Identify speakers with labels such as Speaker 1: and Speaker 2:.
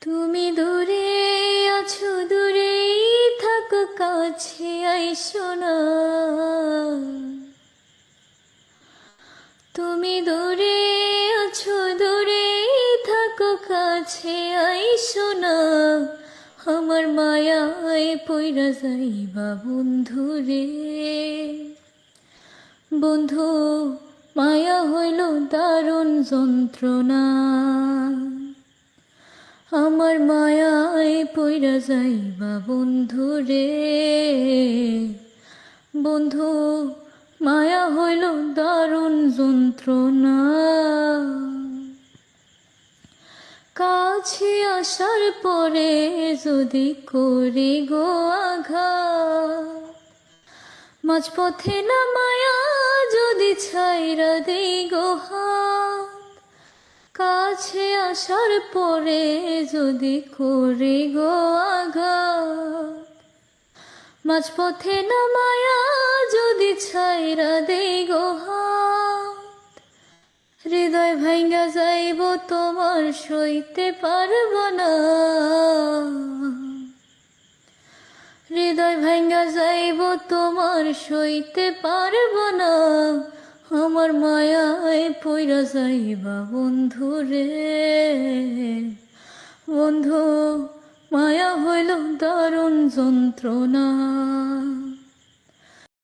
Speaker 1: তুমি দূরে আছো, দূরেই থাকো, কাছে আইসো না। তুমি দূরে আছো, দূরেই থাকো, কাছে আইসো না। আমার মায়ায় পইরা যাইবা বন্ধু রে। বন্ধু, মায়া হইল দারুণ যন্ত্রণা। আমার মায়ায় পইরা যাইবা বন্ধু রে। বন্ধু, মায়া হইল দারুণ যন্ত্রণা। কাছে আসার পরে যদি করি গো আঘাত, মাঝপথে না মায়া যদি ছাইরা দেই গো হাত। কাছে আসার পরে যদি করি গো আঘাত, মাঝপথে না মায়া যদি ছাইরা দেই গো হাত। হৃদয় ভাঙ্গা যাইব তোমার সইতে পারব না। হৃদয় ভাঙ্গা যাইব তোমার সইতে পারব না। আমার মায়ায় পইরা যাইবা বন্ধু রে। বন্ধু, মায়া হইল দারুণ যন্ত্রণা।